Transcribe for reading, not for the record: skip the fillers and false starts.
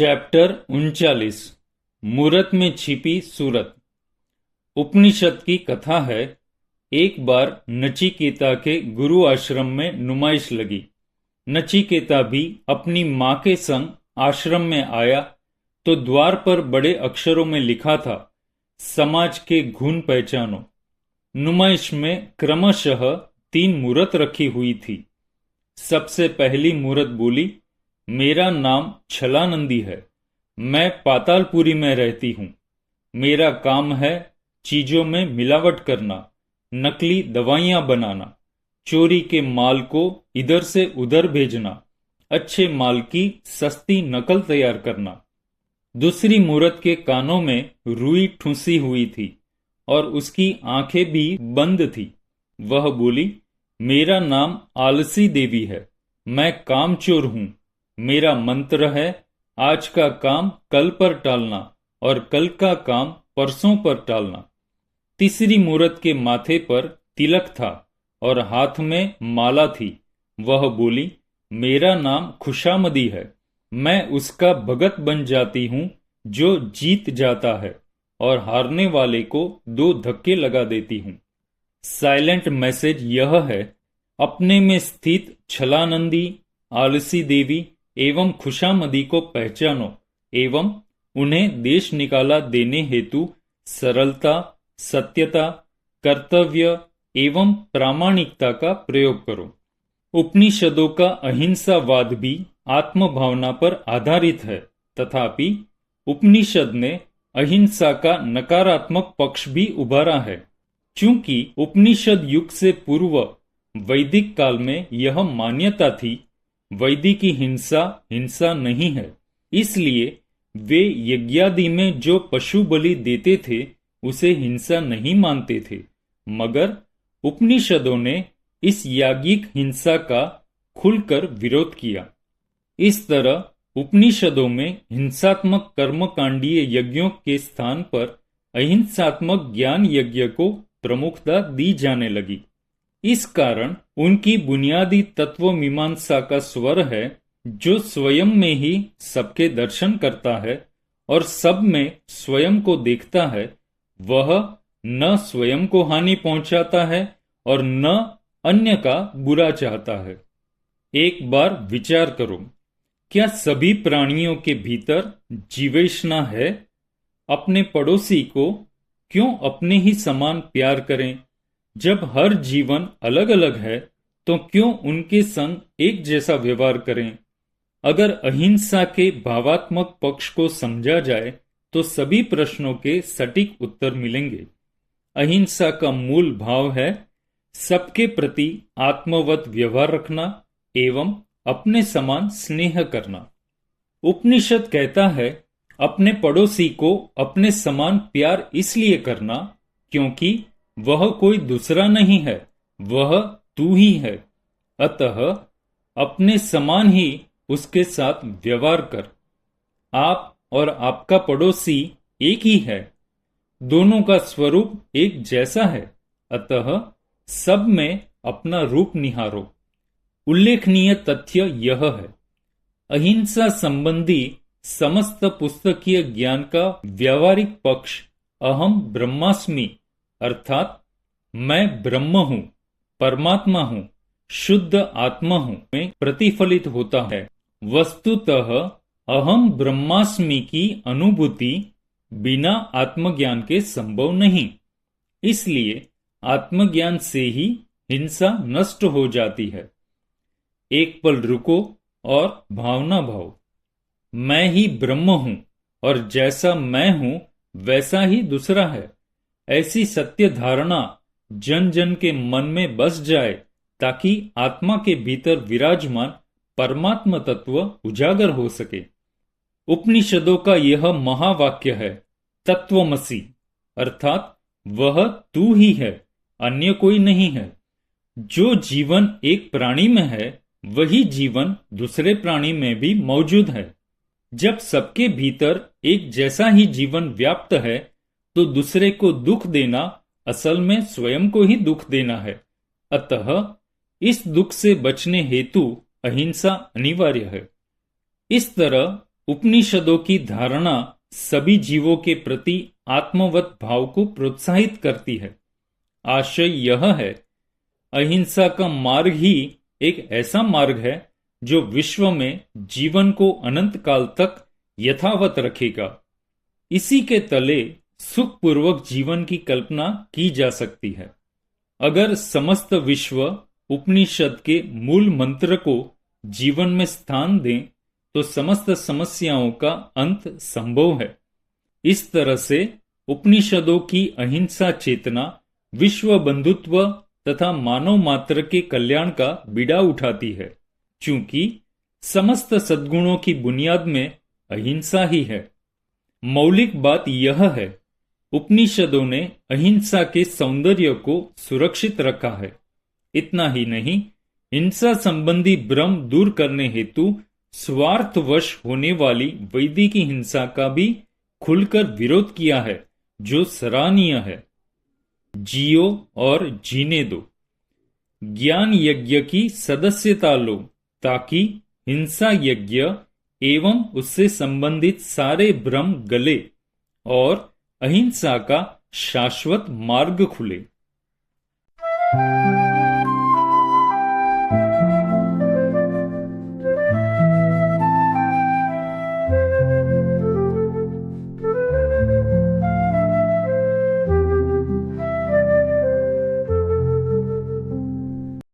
Chapter 39 मूरत में छिपी सूरत। उपनिषद की कथा है। एक बार नचिकेता के गुरु आश्रम में नुमाइश लगी। नचिकेता भी अपनी मां के संग आश्रम में आया तो द्वार पर बड़े अक्षरों में लिखा था, समाज के गुण पहचानो। नुमाइश में क्रमशः 3 मूरत रखी हुई थी। सबसे पहली मूरत बोली, मेरा नाम छलानंदी है। मैं पातालपुरी में रहती हूँ। मेरा काम है चीजों में मिलावट करना, नकली दवाइयां बनाना, चोरी के माल को इधर से उधर भेजना, अच्छे माल की सस्ती नकल तैयार करना। दूसरी मूरत के कानों में रुई ठूंसी हुई थी और उसकी आंखें भी बंद थी। वह बोली, मेरा नाम आलसी देवी है। मैं कामचोर हूँ। मेरा मंत्र है, आज का काम कल पर टालना और कल का काम परसों पर टालना। तीसरी मूरत के माथे पर तिलक था और हाथ में माला थी। वह बोली, मेरा नाम खुशामदी है। मैं उसका भगत बन जाती हूँ जो जीत जाता है और हारने वाले को 2 धक्के लगा देती हूँ। साइलेंट मैसेज यह है, अपने में स्थित छलानंदी, आलसी देवी एवं खुशामदी को पहचानो एवं उन्हें देश निकाला देने हेतु सरलता, सत्यता, कर्तव्य एवं प्रामाणिकता का प्रयोग करो। उपनिषदों का अहिंसावाद भी आत्मभावना पर आधारित है, तथापि उपनिषद ने अहिंसा का नकारात्मक पक्ष भी उभारा है। चूंकि उपनिषद युग से पूर्व वैदिक काल में यह मान्यता थी, वैदिकी हिंसा हिंसा नहीं है, इसलिए वे यज्ञादि में जो पशु बलि देते थे उसे हिंसा नहीं मानते थे। मगर उपनिषदों ने इस याज्ञिक हिंसा का खुलकर विरोध किया। इस तरह उपनिषदों में हिंसात्मक कर्मकांडीय यज्ञों के स्थान पर अहिंसात्मक ज्ञान यज्ञ को प्रमुखता दी जाने लगी। इस कारण उनकी बुनियादी तत्व मीमांसा का स्वर है, जो स्वयं में ही सबके दर्शन करता है और सब में स्वयं को देखता है। वह न स्वयं को हानि पहुंचाता है और न अन्य का बुरा चाहता है। एक बार विचार करो, क्या सभी प्राणियों के भीतर जीवेष्णा है? अपने पड़ोसी को क्यों अपने ही समान प्यार करें? जब हर जीवन अलग अलग है तो क्यों उनके संग एक जैसा व्यवहार करें? अगर अहिंसा के भावात्मक पक्ष को समझा जाए तो सभी प्रश्नों के सटीक उत्तर मिलेंगे। अहिंसा का मूल भाव है सबके प्रति आत्मवत व्यवहार रखना एवं अपने समान स्नेह करना। उपनिषद कहता है, अपने पड़ोसी को अपने समान प्यार इसलिए करना क्योंकि वह कोई दूसरा नहीं है, वह तू ही है। अतः अपने समान ही उसके साथ व्यवहार कर। आप और आपका पड़ोसी एक ही है, दोनों का स्वरूप एक जैसा है, अतः सब में अपना रूप निहारो। उल्लेखनीय तथ्य यह है, अहिंसा संबंधी समस्त पुस्तकीय ज्ञान का व्यावहारिक पक्ष अहम ब्रह्मास्मि अर्थात मैं ब्रह्म हूं, परमात्मा हूं, शुद्ध आत्मा हूं में प्रतिफलित होता है। वस्तुतः अहम ब्रह्मास्मि की अनुभूति बिना आत्मज्ञान के संभव नहीं। इसलिए आत्मज्ञान से ही हिंसा नष्ट हो जाती है। एक पल रुको और भावना भाव। मैं ही ब्रह्म हूं और जैसा मैं हूं वैसा ही दूसरा है। ऐसी सत्य धारणा जन जन के मन में बस जाए ताकि आत्मा के भीतर विराजमान परमात्मा तत्व उजागर हो सके। उपनिषदों का यह महावाक्य है, तत्वमसि, अर्थात वह तू ही है, अन्य कोई नहीं है। जो जीवन एक प्राणी में है वही जीवन दूसरे प्राणी में भी मौजूद है। जब सबके भीतर एक जैसा ही जीवन व्याप्त है तो दूसरे को दुख देना असल में स्वयं को ही दुख देना है। अतः इस दुख से बचने हेतु अहिंसा अनिवार्य है। इस तरह उपनिषदों की धारणा सभी जीवों के प्रति आत्मवत भाव को प्रोत्साहित करती है। आशय यह है, अहिंसा का मार्ग ही एक ऐसा मार्ग है जो विश्व में जीवन को अनंत काल तक यथावत रखेगा। इसी के तले सुखपूर्वक जीवन की कल्पना की जा सकती है। अगर समस्त विश्व उपनिषद के मूल मंत्र को जीवन में स्थान दें तो समस्त समस्याओं का अंत संभव है। इस तरह से उपनिषदों की अहिंसा चेतना विश्व बंधुत्व तथा मानव मात्र के कल्याण का बीड़ा उठाती है, क्योंकि समस्त सद्गुणों की बुनियाद में अहिंसा ही है। मौलिक बात यह है, उपनिषदों ने अहिंसा के सौंदर्य को सुरक्षित रखा है। इतना ही नहीं, हिंसा संबंधी भ्रम दूर करने हेतु स्वार्थवश होने वाली वैदिक हिंसा का भी खुलकर विरोध किया है, जो सराहनीय है। जियो और जीने दो। ज्ञान यज्ञ की सदस्यता लो, ताकि हिंसा यज्ञ एवं उससे संबंधित सारे भ्रम गले और अहिंसा का शाश्वत मार्ग खुले।